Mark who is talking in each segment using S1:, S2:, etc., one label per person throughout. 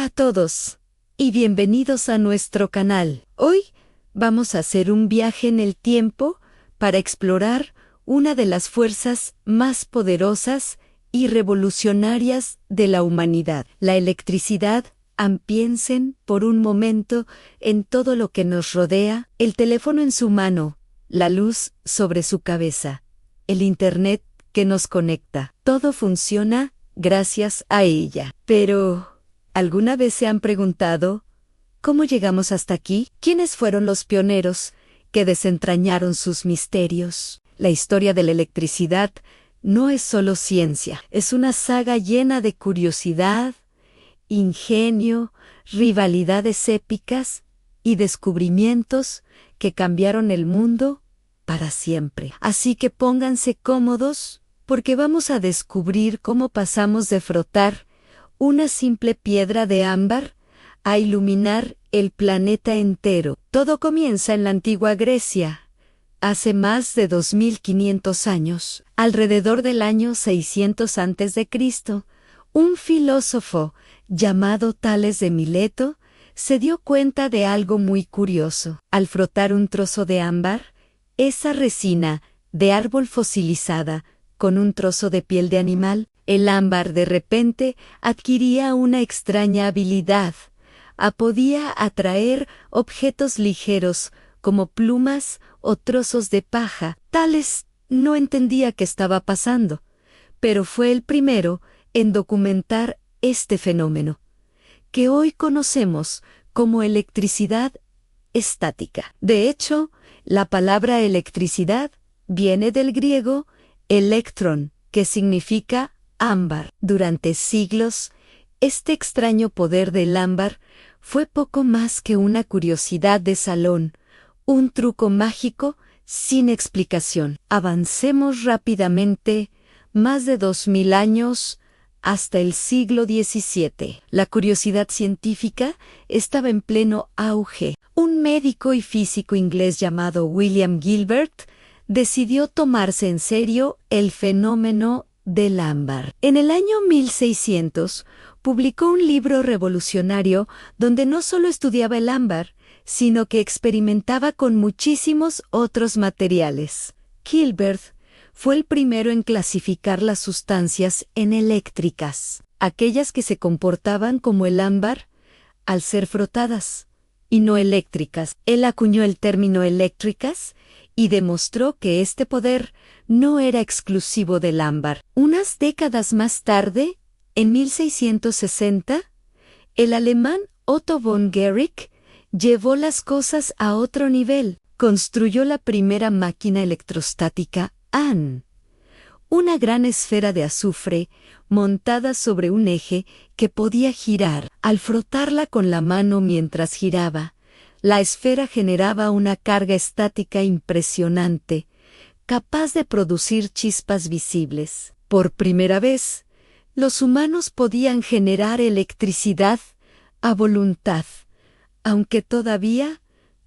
S1: Hola a todos y bienvenidos a nuestro canal. Hoy vamos a hacer un viaje en el tiempo para explorar una de las fuerzas más poderosas y revolucionarias de la humanidad, la electricidad. Piensen por un momento en todo lo que nos rodea: el teléfono en su mano, la luz sobre su cabeza, el internet que nos conecta. Todo funciona gracias a ella. Pero ¿alguna vez se han preguntado cómo llegamos hasta aquí? ¿Quiénes fueron los pioneros que desentrañaron sus misterios? La historia de la electricidad no es solo ciencia, es una saga llena de curiosidad, ingenio, rivalidades épicas y descubrimientos que cambiaron el mundo para siempre. Así que pónganse cómodos, porque vamos a descubrir cómo pasamos de frotar una simple piedra de ámbar a iluminar el planeta entero. Todo comienza en la antigua Grecia, hace más de 2500 años. Alrededor del año 600 a.C., un filósofo llamado Tales de Mileto se dio cuenta de algo muy curioso. Al frotar un trozo de ámbar, esa resina de árbol fosilizada, con un trozo de piel de animal, el ámbar de repente adquiría una extraña habilidad. Podía atraer objetos ligeros como plumas o trozos de paja. Tales no entendía qué estaba pasando, pero fue el primero en documentar este fenómeno, que hoy conocemos como electricidad estática. De hecho, la palabra electricidad viene del griego electrón, que significa ámbar. Durante siglos, este extraño poder del ámbar fue poco más que una curiosidad de salón, un truco mágico sin explicación. Avancemos rápidamente, más de 2000 años, hasta el siglo XVII. La curiosidad científica estaba en pleno auge. Un médico y físico inglés llamado William Gilbert decidió tomarse en serio el fenómeno del ámbar. En el año 1600 publicó un libro revolucionario donde no solo estudiaba el ámbar, sino que experimentaba con muchísimos otros materiales. Gilbert fue el primero en clasificar las sustancias en eléctricas, aquellas que se comportaban como el ámbar al ser frotadas, y no eléctricas. Él acuñó el término eléctricas y demostró que este poder no era exclusivo del ámbar. Unas décadas más tarde, en 1660, el alemán Otto von Guericke llevó las cosas a otro nivel. Construyó la primera máquina electrostática, una gran esfera de azufre montada sobre un eje que podía girar. Al frotarla con la mano mientras giraba, la esfera generaba una carga estática impresionante, capaz de producir chispas visibles. Por primera vez, los humanos podían generar electricidad a voluntad, aunque todavía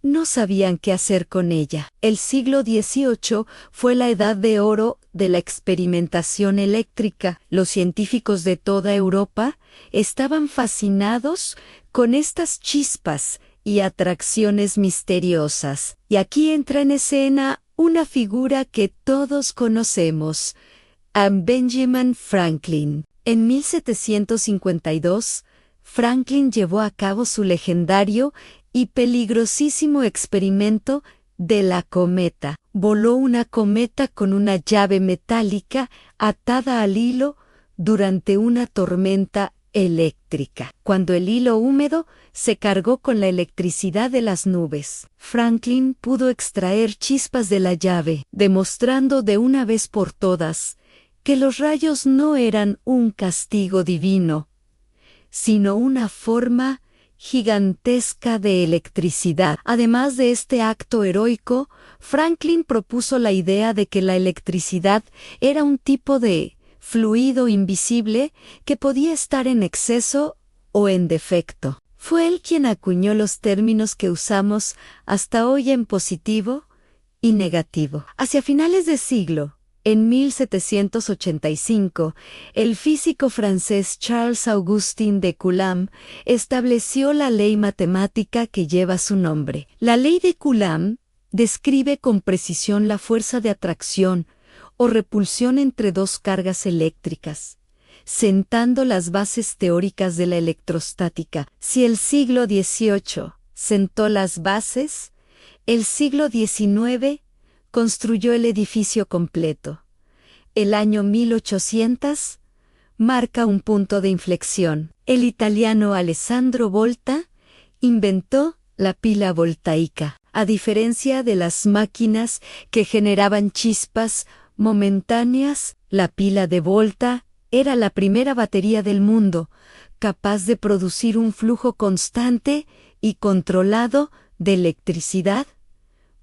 S1: no sabían qué hacer con ella. El siglo XVIII fue la edad de oro de la experimentación eléctrica. Los científicos de toda Europa estaban fascinados con estas chispas y atracciones misteriosas. Y aquí entra en escena una figura que todos conocemos, a Benjamin Franklin. En 1752, Franklin llevó a cabo su legendario y peligrosísimo experimento de la cometa. Voló una cometa con una llave metálica atada al hilo durante una tormenta eléctrica. Cuando el hilo húmedo se cargó con la electricidad de las nubes, Franklin pudo extraer chispas de la llave, demostrando de una vez por todas que los rayos no eran un castigo divino, sino una forma gigantesca de electricidad. Además de este acto heroico, Franklin propuso la idea de que la electricidad era un tipo de fluido invisible que podía estar en exceso o en defecto. Fue él quien acuñó los términos que usamos hasta hoy en positivo y negativo. Hacia finales de siglo, En 1785, el físico francés Charles-Augustin de Coulomb estableció la ley matemática que lleva su nombre. La ley de Coulomb describe con precisión la fuerza de atracción o repulsión entre dos cargas eléctricas, sentando las bases teóricas de la electrostática. Si el siglo XVIII sentó las bases, el siglo XIX construyó el edificio completo. El año 1800 marca un punto de inflexión. El italiano Alessandro Volta inventó la pila voltaica. A diferencia de las máquinas que generaban chispas momentáneas, la pila de Volta era la primera batería del mundo, capaz de producir un flujo constante y controlado de electricidad,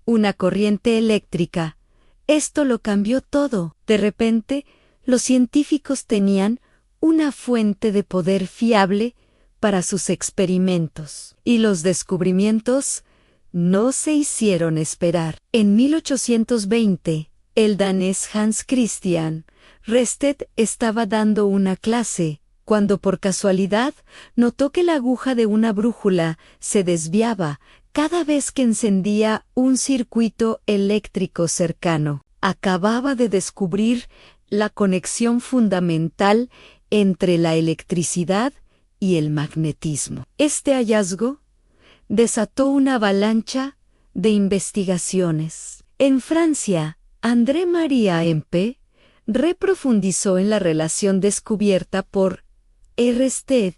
S1: una corriente eléctrica. Esto lo cambió todo. De repente, los científicos tenían una fuente de poder fiable para sus experimentos. Y los descubrimientos no se hicieron esperar. En 1820, el danés Hans Christian Ørsted estaba dando una clase, cuando por casualidad notó que la aguja de una brújula se desviaba cada vez que encendía un circuito eléctrico cercano. Acababa de descubrir la conexión fundamental entre la electricidad y el magnetismo. Este hallazgo desató una avalancha de investigaciones. En Francia, André-Marie Ampère reprofundizó en la relación descubierta por Ørsted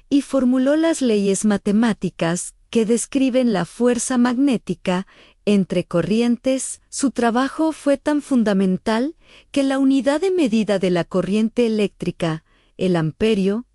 S1: y formuló las leyes matemáticas que describen la fuerza magnética entre corrientes. Su trabajo fue tan fundamental que la unidad de medida de la corriente eléctrica, el amperio,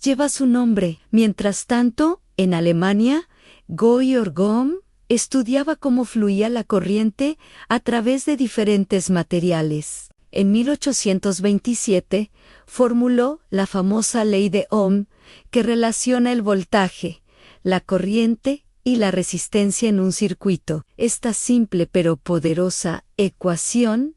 S1: lleva su nombre. Mientras tanto, en Alemania, Georg Ohm estudiaba cómo fluía la corriente a través de diferentes materiales. En 1827 formuló la famosa ley de Ohm que relaciona el voltaje, la corriente y la resistencia en un circuito. Esta simple pero poderosa ecuación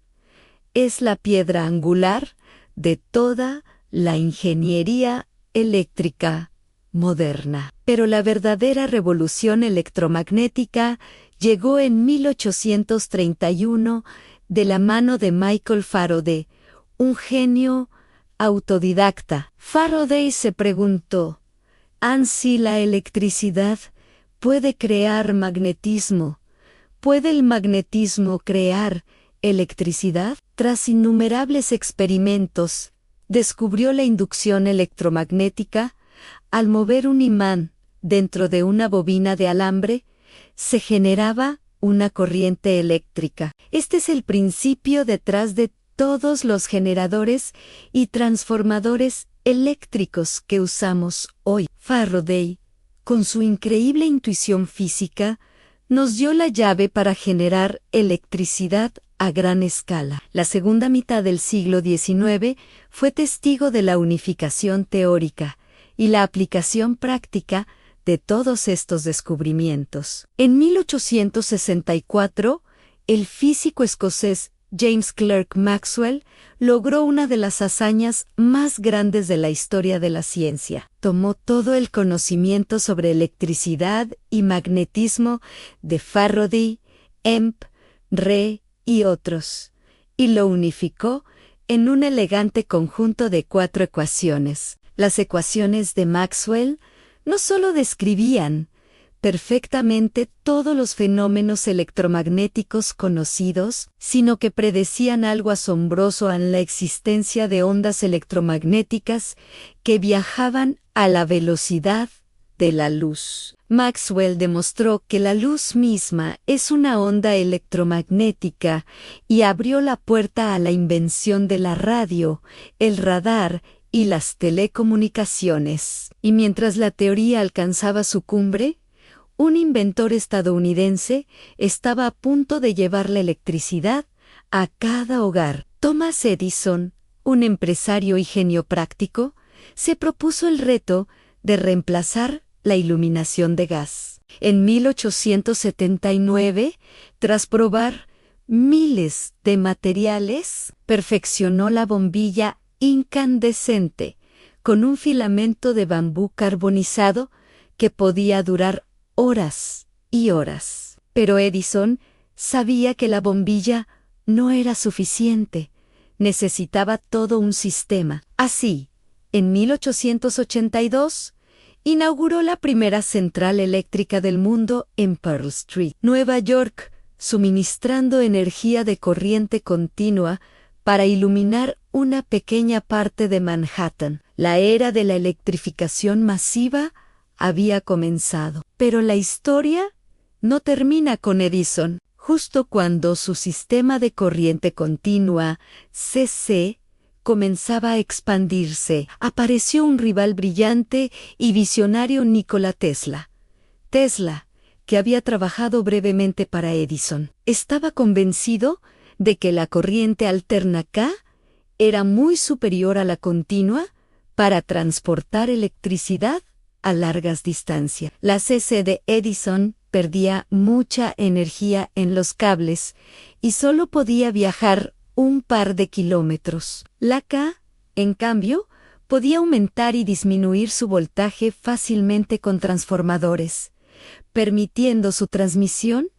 S1: es la piedra angular de toda la ingeniería eléctrica moderna. Pero la verdadera revolución electromagnética llegó en 1831 de la mano de Michael Faraday, un genio autodidacta. Faraday se preguntó: ¿si la electricidad puede crear magnetismo? ¿Puede el magnetismo crear electricidad? Tras innumerables experimentos, descubrió la inducción electromagnética. Al mover un imán dentro de una bobina de alambre, se generaba una corriente eléctrica. Este es el principio detrás de todos los generadores y transformadores eléctricos que usamos hoy. Faraday, con su increíble intuición física, nos dio la llave para generar electricidad a gran escala. La segunda mitad del siglo XIX fue testigo de la unificación teórica y la aplicación práctica de todos estos descubrimientos. En 1864, el físico escocés James Clerk Maxwell logró una de las hazañas más grandes de la historia de la ciencia. Tomó todo el conocimiento sobre electricidad y magnetismo de Faraday, Re y otros, y lo unificó en un elegante conjunto de 4 ecuaciones. Las ecuaciones de Maxwell no solo describían perfectamente todos los fenómenos electromagnéticos conocidos, sino que predecían algo asombroso en la existencia de ondas electromagnéticas que viajaban a la velocidad de la luz. Maxwell demostró que la luz misma es una onda electromagnética y abrió la puerta a la invención de la radio, el radar y las telecomunicaciones. Y mientras la teoría alcanzaba su cumbre, un inventor estadounidense estaba a punto de llevar la electricidad a cada hogar. Thomas Edison, un empresario y genio práctico, se propuso el reto de reemplazar la iluminación de gas. En 1879, tras probar miles de materiales, perfeccionó la bombilla incandescente con un filamento de bambú carbonizado que podía durar horas y horas. Pero Edison sabía que la bombilla no era suficiente, necesitaba todo un sistema. Así, en 1882, inauguró la primera central eléctrica del mundo en Pearl Street, Nueva York, suministrando energía de corriente continua para iluminar una pequeña parte de Manhattan. La era de la electrificación masiva había comenzado. Pero la historia no termina con Edison. Justo cuando su sistema de corriente continua, CC, comenzaba a expandirse, apareció un rival brillante y visionario, Nikola Tesla. Tesla, que había trabajado brevemente para Edison, estaba convencido de que la corriente alterna K era muy superior a la continua para transportar electricidad a largas distancias. La CC de Edison perdía mucha energía en los cables y solo podía viajar un par de kilómetros. La K, en cambio, podía aumentar y disminuir su voltaje fácilmente con transformadores, permitiendo su transmisión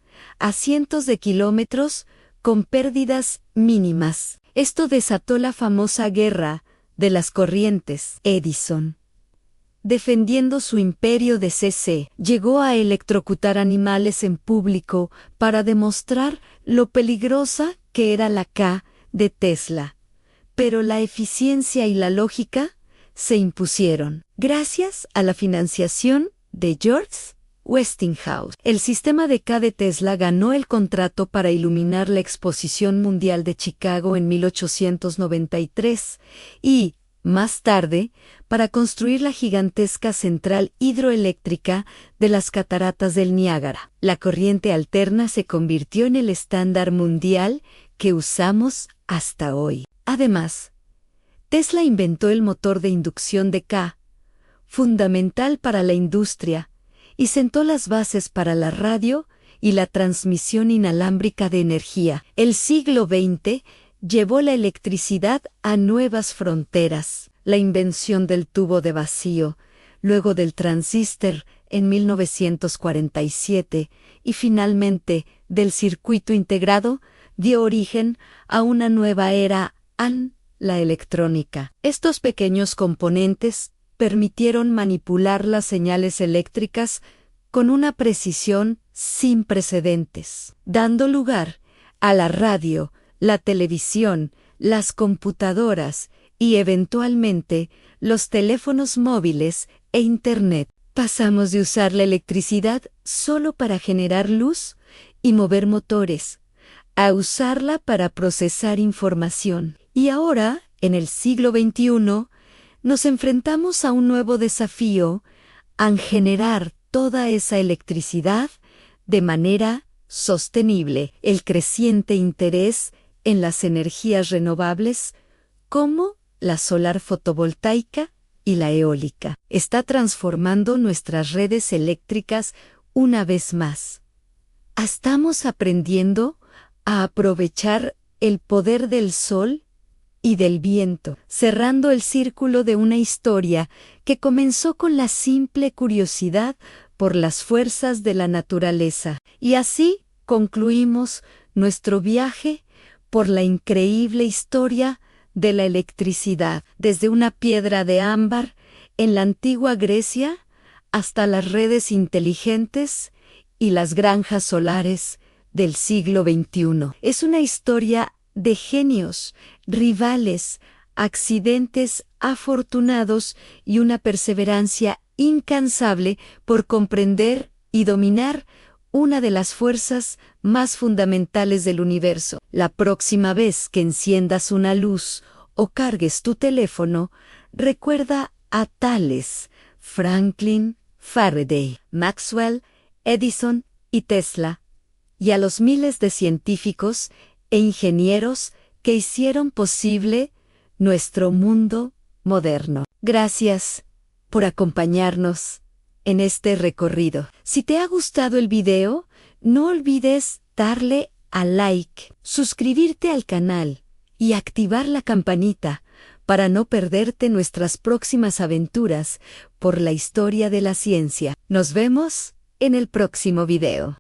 S1: a cientos de kilómetros con pérdidas mínimas. Esto desató la famosa guerra de las corrientes. Edison, defendiendo su imperio de CC, llegó a electrocutar animales en público para demostrar lo peligrosa que era la K de Tesla. Pero la eficiencia y la lógica se impusieron. Gracias a la financiación de George Westinghouse, el sistema de K de Tesla ganó el contrato para iluminar la Exposición Mundial de Chicago en 1893 y, más tarde, para construir la gigantesca central hidroeléctrica de las cataratas del Niágara. La corriente alterna se convirtió en el estándar mundial que usamos hasta hoy. Además, Tesla inventó el motor de inducción de K, fundamental para la industria, y sentó las bases para la radio y la transmisión inalámbrica de energía. El siglo XX llevó la electricidad a nuevas fronteras. La invención del tubo de vacío, luego del transistor en 1947 y finalmente del circuito integrado, dio origen a una nueva era la electrónica. Estos pequeños componentes permitieron manipular las señales eléctricas con una precisión sin precedentes, dando lugar a la radio, la televisión, las computadoras y eventualmente los teléfonos móviles e Internet. Pasamos de usar la electricidad solo para generar luz y mover motores, a usarla para procesar información. Y ahora, en el siglo XXI, nos enfrentamos a un nuevo desafío: a generar toda esa electricidad de manera sostenible. El creciente interés en las energías renovables, como la solar fotovoltaica y la eólica, está transformando nuestras redes eléctricas una vez más. Estamos aprendiendo a aprovechar el poder del sol y del viento, cerrando el círculo de una historia que comenzó con la simple curiosidad por las fuerzas de la naturaleza. Y así concluimos nuestro viaje por la increíble historia de la electricidad, desde una piedra de ámbar en la antigua Grecia hasta las redes inteligentes y las granjas solares del siglo XXI. Es una historia de genios, rivales, accidentes afortunados y una perseverancia incansable por comprender y dominar una de las fuerzas más fundamentales del universo. La próxima vez que enciendas una luz o cargues tu teléfono, recuerda a Thales, Franklin, Faraday, Maxwell, Edison y Tesla, y a los miles de científicos e ingenieros que hicieron posible nuestro mundo moderno. Gracias por acompañarnos en este recorrido. Si te ha gustado el video, no olvides darle a like, suscribirte al canal y activar la campanita para no perderte nuestras próximas aventuras por la historia de la ciencia. Nos vemos en el próximo video.